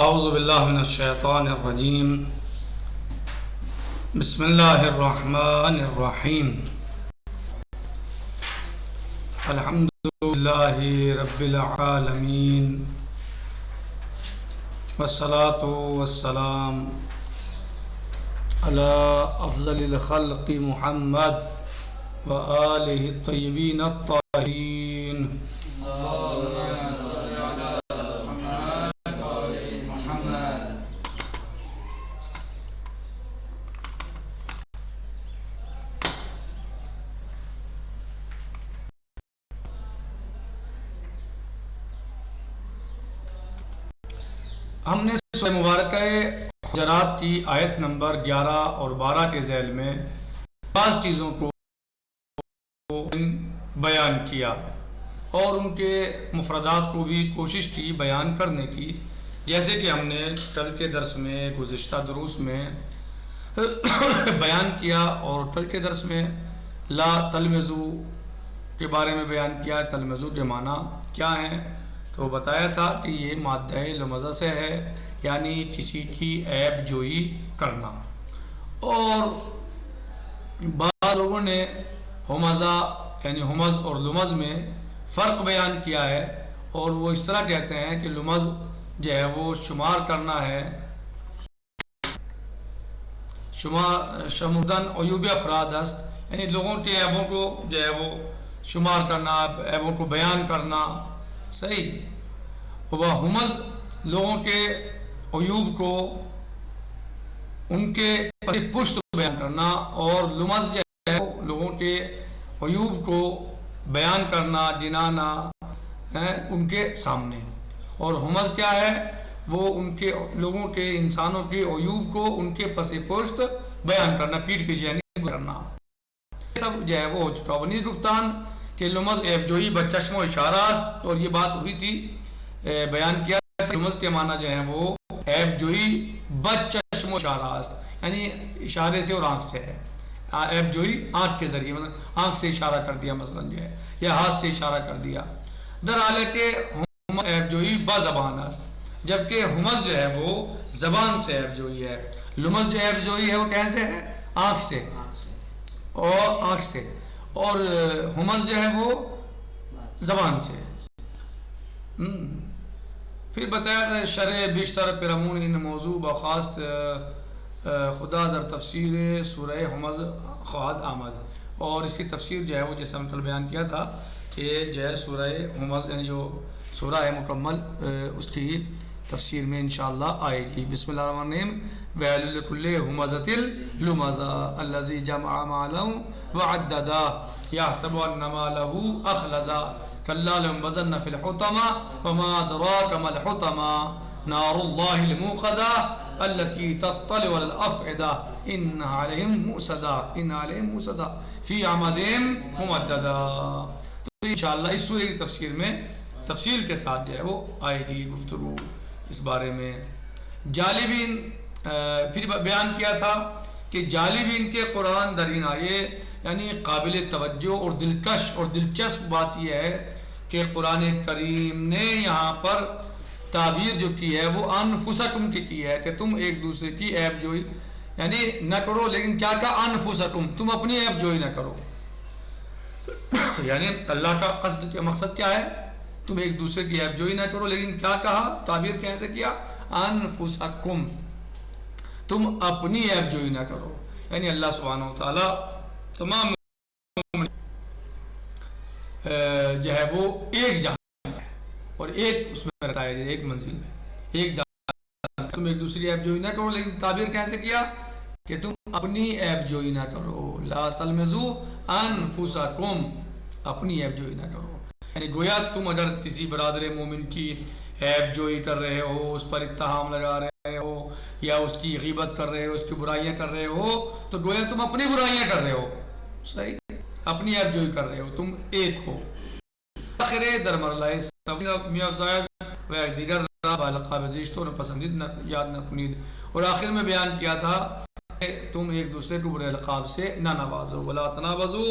اعوذ باللہ من الشیطان الرجیم بسم اللہ الرحمن الرحیم الحمدللہ رب العالمین والصلاة والسلام علی افضل الخلق محمد وآلہ الطیبین الطاہرین. ہم نے سورہ مبارکہ حجرات کی آیت نمبر 11 اور 12 کے ذیل میں بعض چیزوں کو بیان کیا اور ان کے مفردات کو بھی کوشش کی بیان کرنے کی، جیسے کہ ہم نے کل کے درس میں گزشتہ دروس میں بیان کیا، اور کل کے درس میں لا تلمزو کے بارے میں بیان کیا. تلمزو کے معنی کیا ہیں؟ تو بتایا تھا کہ یہ مادہ لمزہ سے ہے، یعنی کسی کی عیب جوئی کرنا. اور بعض لوگوں نے ہمزہ یعنی ہمز اور لمز میں فرق بیان کیا ہے، اور وہ اس طرح کہتے ہیں کہ لمز جو ہے وہ شمار کرنا ہے، شمردن عیوب افراد است، یعنی لوگوں کے عیبوں کو جو ہے وہ شمار کرنا، عیبوں کو بیان کرنا. صحیح. وہ ہمز لوگوں کے عیوب کو ان کے پشت بیان کرنا، اور لمز جو ہے لوگوں کے عیوب کو بیان کرنا، گنانا ان کے سامنے. اور ہمز کیا ہے؟ وہ ان کے لوگوں کے انسانوں کے عیوب کو ان کے پس پشت بیان کرنا، پیٹھ پیچھے یعنی کرنا. سب جو ہے وہ ہو چکا. ونیز گفتان کہ لمز عیب جوئی بچشم و اشارہ است، اور یہ بات ہوئی تھی، بیان کیا تھا. لمز کے معنی جو ہیں وہ عیب جوئی بچشم و اشارہ است، یعنی اشارے سے اور آنکھ سے ہے. عیب جوئی آنکھ کے ذریعے، مثلا آنکھ سے اشارہ کر دیا مثلا جو ہے، یا ہاتھ سے اشارہ کر دیا. در حالت عیب جوئی با زبان است، جبکہ ہمز جو ہے وہ زبان سے عیب جوئی ہے. لمز جو عیب جوئی ہے وہ کیسے ہے؟ آنکھ سے، اور ہمز جو ہے وہ زبان سے. پھر بتایا تھا شرح بیشتر پیرامون ان موضوع بخواست خدا در تفسیر سورہ ہمز خواہد آمد. اور اس کی تفسیر جو ہے وہ جیسے ہم کل بیان کیا تھا کہ جو ہے سورہ ہمز یعنی جو سورہ ہے مکمل، اس کی تفسیر میں انشاءاللہ آئے گی. بسم اللہ الرحمن الرحیم. ویل لکل ہمزۃ لمزہ الذی جمع مالا وعددا یحسب ان مالہ اخلدا کلا لینبذن فی الحطمہ وما ادراک ما الحطمہ نار اللہ الموقدہ التي تطلع على الافئدہ ان علیہم موصدہ فی عمد ممددہ. تو انشاءاللہ اس سورہ کی تفسیر میں تفصیل کے ساتھ جو ہے وہ آئے گی گفتگو اس بارے میں. جالبین پھر بیان کیا تھا کہ جالبین کے قرآن درین آئے، یعنی قابل توجہ اور دلکش اور دلچسپ بات یہ ہے کہ قرآن کریم نے یہاں پر تعبیر جو کی ہے وہ انفسکم کی ہے کہ تم ایک دوسرے کی عیب جوئی یعنی نہ کرو، لیکن کیا کہا؟ انفسکم، تم اپنی عیب جوئی نہ کرو. یعنی اللہ کا قصد مقصد کیا ہے؟ تم ایک دوسرے کی عیب جوئی نہ کرو، لیکن کیا کہا؟ تعبیر کیسے کیا؟ انفسکم، تم اپنی عیب جوئی نہ کرو. یعنی اللہ سبحانہ و تعالی تمام جو ہے وہ ایک جہاں ہے اور ایک اس میں رہتا ہے، ایک منزل میں ایک جہاں. تم ایک دوسری عیب جوئی نہ کرو، لیکن تعبیر کیسے کیا کہ تم اپنی عیب جوئی نہ کرو. لا تلمزو انفسکم، اپنی عیب جوئی نہ کرو. یعنی گویا تم اگر کسی برادر مومن کی عیب جوئی کر رہے ہو، اس پر اتہام لگا رہے ہو، یا اس کی غیبت کر رہے ہو، اس کی برائیاں کر رہے ہو، تو گویا تم اپنی برائیاں کر رہے ہو. صحیح، اپنی عیب جوئی کر رہے ہو، تم ایک ہو. آخر در مرحلہ میاں زائد و دیگر بالقاب زیشتوں نے پسندید نہ یاد نہ کنید. اور آخر میں بیان کیا تھا کہ تم ایک دوسرے کو برے القاب سے نہ نوازو، ولا تنابزو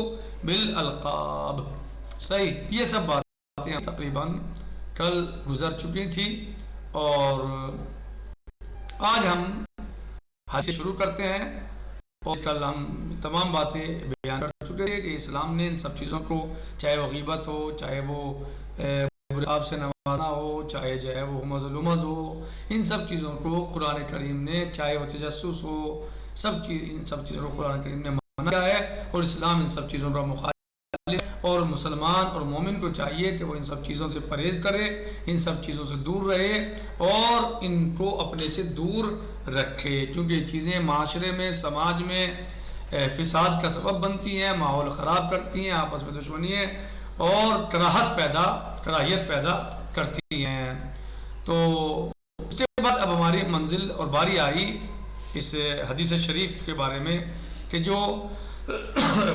بالالقاب. صحیح، یہ سب باتیں تقریباً کل گزر چکی تھی، اور آج ہم حدیث شروع کرتے ہیں، اور کل ہم تمام باتیں بیان کر چکے تھے کہ اسلام نے ان سب چیزوں کو، چاہے وہ غیبت ہو، چاہے وہ براب سے نوازنا ہو، چاہے جو ہے وہ ہمز الامز ہو، ان سب چیزوں کو قرآن کریم نے، چاہے وہ تجسس ہو، ان سب چیزوں کو قرآن کریم نے منع کیا ہے، اور اسلام ان سب چیزوں کا مخالف، اور مسلمان اور مومن کو چاہیے کہ وہ ان سب چیزوں سے پرہیز کرے، ان سب چیزوں سے دور رہے اور ان کو اپنے سے دور رکھے، کیونکہ یہ چیزیں معاشرے میں، سماج میں فساد کا سبب بنتی ہیں، ماحول خراب کرتی ہیں، آپس میں دشمنیاں اور کراہیت پیدا کرتی ہیں۔ تو اس کے بعد اب ہماری منزل اور باری آئی اس حدیث شریف کے بارے میں کہ جو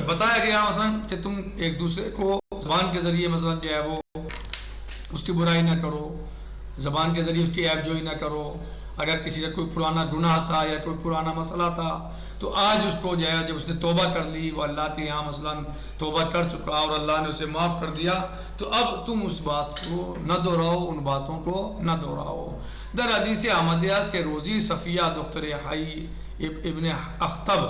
بتایا گیا مثلا کہ تم ایک دوسرے کو زبان کے ذریعے مثلا جو ہے وہ اس کی برائی نہ کرو، زبان کے ذریعے اس کی عیب جوئی نہ کرو، اگر کسی کا کوئی پرانا گناہ تھا یا کوئی پرانا مسئلہ تھا تو آج اس کو جو ہے جب اس نے توبہ کر لی، وہ اللہ کے یہاں مثلا توبہ کر چکا اور اللہ نے اسے معاف کر دیا، تو اب تم اس بات کو نہ دہراؤ، ان باتوں کو نہ دہراؤ۔ در حدیث احمد کے روزی صفیہ دختر حی ابن اخطب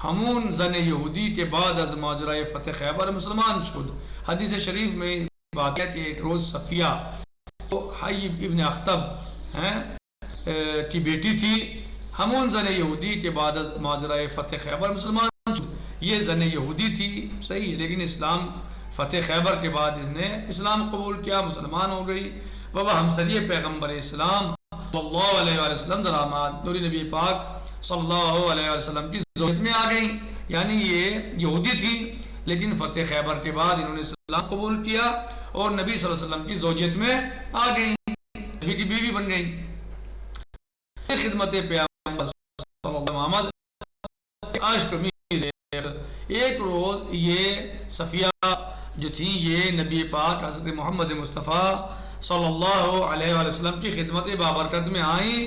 ہمون زن یہودی کے بعد از ماجرہ فتح خیبر مسلمان شد۔ حدیث شریف میں بات ہے کہ ایک روز صفیہ حی ابن اخطب کی بیٹی تھی، ہمون زن یہودی کے بعد از ماجرہ فتح خیبر مسلمان شد۔ یہ زن یہودی تھی، صحیح، لیکن اسلام فتح خیبر کے بعد اس نے اسلام قبول کیا، مسلمان ہو گئی۔ بابا ہمسری پیغمبر اسلام صلی اللہ علیہ وآلہ وسلم درآمد نوری نبی پاک صلی اللہ علیہ وسلم کی زوجت میں آ گئی، یعنی یہ یہودی تھی لیکن فتح خیبر کے بعد انہوں نے اسلام قبول کیا اور نبی صلی اللہ علیہ وسلم کی زوجت میں آ گئی، نبی کی بیوی بن گئی۔ خدمت پیغمبر صلی اللہ علیہ وسلم ایک روز یہ صفیہ جو تھی یہ نبی پاک حضرت محمد مصطفیٰ صلی اللہ علیہ وسلم کی خدمت بابرکت میں آئیں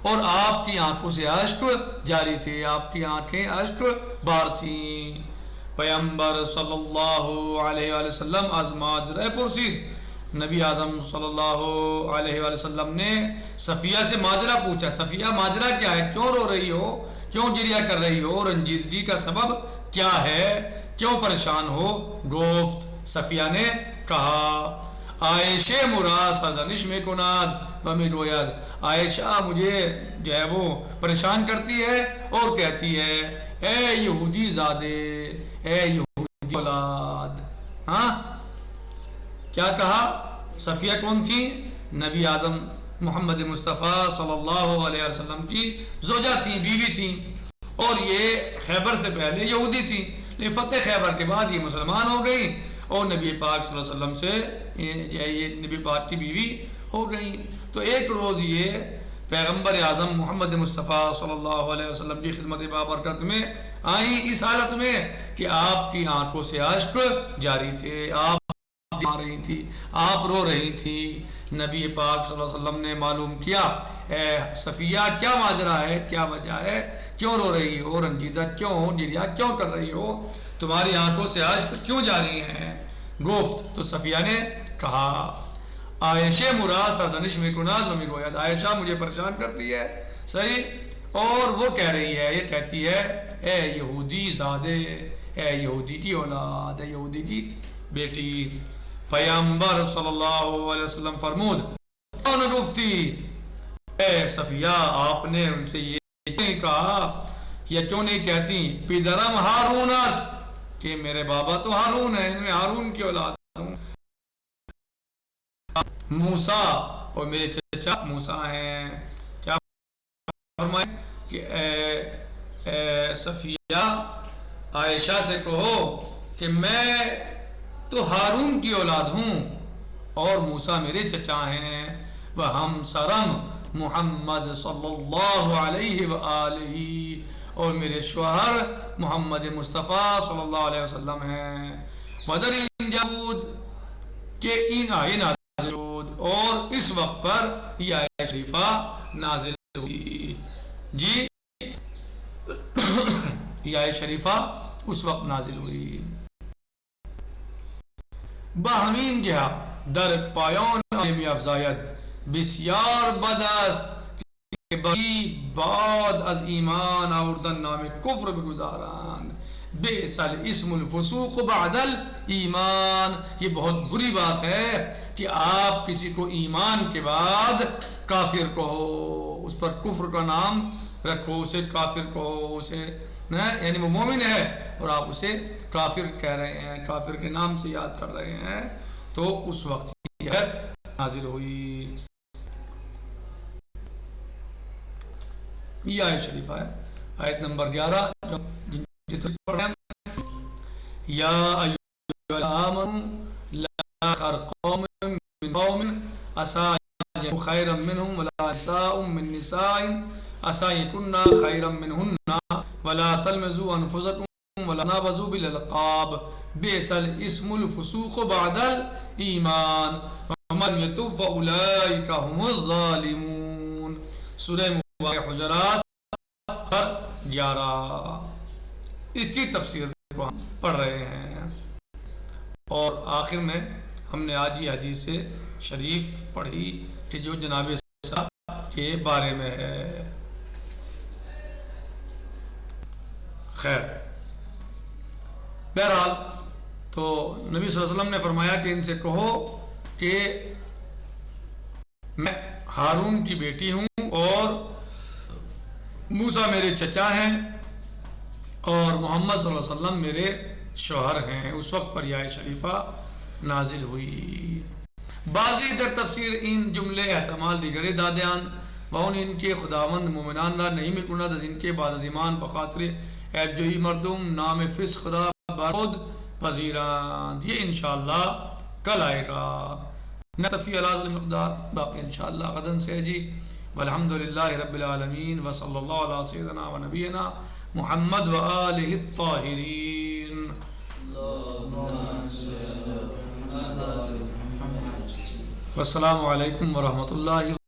اور آپ کی آنکھوں سے اشک جاری تھے، آپ کی آنکھیں اشک بار تھیں۔ پیغمبر صلی اللہ علیہ وسلم از ماجرہ پرسید، نبی اعظم صلی اللہ علیہ وسلم نے صفیہ سے ماجرہ پوچھا، صفیہ ماجرہ کیا ہے، کیوں رو رہی ہو، کیوں گریہ کر رہی ہو، رنجیدگی کا سبب کیا ہے، کیوں پریشان ہو؟ گفت، صفیہ نے کہا، عائشہ مرا سازنش میں کناد ومی روید، عائشہ مجھے جو ہے وہ پریشان کرتی ہے اور کہتی ہے اے یہودی زادے، اے یہودی اولاد۔ ہاں کیا کہا؟ صفیہ کون تھی؟ نبی اعظم محمد مصطفیٰ صلی اللہ علیہ وسلم کی زوجہ تھی، بیوی تھی، اور یہ خیبر سے پہلے یہودی تھی لیکن فتح خیبر کے بعد یہ مسلمان ہو گئی اور نبی پاک صلی اللہ علیہ وسلم سے یہ نبی پاک کی بیوی ہو گئی۔ تو ایک روز یہ پیغمبر اعظم محمد مصطفیٰ صلی اللہ علیہ وسلم کی خدمت بابرکت میں آئیں اس حالت میں کہ آپ کی آنکھوں سے اشک جاری تھے، آپ آ رہی تھی، آپ رو رہی تھی۔ نبی پاک صلی اللہ علیہ وسلم نے معلوم کیا، اے صفیہ کیا ماجرا ہے، کیا وجہ ہے، کیوں رو رہی ہو، رنجیدہ کیوں ہو، گریہ کیوں کر رہی ہو، تمہاری آنکھوں سے اشک کیوں جاری ہیں؟ گفت، تو صفیہ نے کہا، عائشہ مراد سازنش میں کناد ومی روید، عائشہ مجھے پریشان کرتی ہے، صحیح، اور وہ کہہ رہی ہے، یہ کہتی ہے اے یہودی زادے، اے یہودی کی اولاد، اے یہودی کی بیٹی۔ پیغمبر صلی اللہ علیہ وسلم فرمود، کیوں نہ گفتی اے صفیہ، آپ نے ان سے یہ نہیں کہا یا کیوں نہیں کہتی پیدرم ہارون است، کہ میرے بابا تو ہارون ہے، میں ہارون کی اولاد ہوں، موسیٰ اور میرے چچا موسیٰ ہیں۔ کیا فرمائے کہ اے صفیہ، عائشہ سے کہو کہ میں تو ہارون کی اولاد ہوں اور موسیٰ میرے چچا ہیں، وہم سرم محمد صلی اللہ علیہ وآلہ، اور میرے شوہر محمد مصطفیٰ صلی اللہ علیہ وسلم ہیں۔ بدر جود کہ این آئے نازل ہوئی اور اس وقت پر یہ آیت شریفہ نازل ہوئی، جی یہ آیت شریفہ اس وقت نازل ہوئی۔ بہمین جہا در پایان آمی افزاید بسیار بد است بعد از ایمان آوردن نام کفر بگذارند بئس الاسم الفسوق بعد الایمان. یہ بہت بری بات ہے کہ آپ کسی کو ایمان کے بعد کافر کہو، اس پر کفر کا نام رکھو، اسے کافر کہو، اسے یعنی وہ مومن ہے اور آپ اسے کافر کہہ رہے ہیں، کافر کے نام سے یاد کر رہے ہیں. تو اس وقت یہ آیت نازل ہوئی. یہ آیت شریفہ ہے، آیت نمبر 11 یا ایھا الذین لا یسخر قوم من قوم عسى ان یکونوا خیرا منهم ولا نساء من نساء عسى ان یکن خیرا منهن ولا تلمزوا انفسکم ولا تنابزوا بالالقاب بئس الاسم الفسوق بعد الایمان ومن یتب فاولئک هم الظالمون. سورہ حجرات پر 11 اس کی تفسیر کو ہم پڑھ رہے ہیں، اور آخر میں ہم نے آج ہی حدیث شریف پڑھی کہ جو جناب صاحب کے بارے میں ہے. خیر، بہرحال تو نبی صلی اللہ علیہ وسلم نے فرمایا کہ ان سے کہو کہ میں ہارون کی بیٹی ہوں اور موسیٰ میرے چچا ہیں اور محمد صلی اللہ علیہ وسلم میرے شوہر ہیں. اس وقت پر یہ آیت شریفہ نازل ہوئی. بعضی در تفسیر این جمله احتمال دیگری دادیاند و اون این که خداوند مؤمنان را نهی میکند از این که بعد از ایمان به خاطر عیبجویی مردم نام فسق را بر خود پذیرند. یہ انشاءاللہ کل آئے گا. نکتفی علی هذا المقدار، باقی انشاءاللہ غدن سے جی. والحمدللہ رب العالمین وصلی اللہ علی سیدنا و نبینا محمد و آلہ الطاہرین. والسلام علیکم ورحمۃ اللہ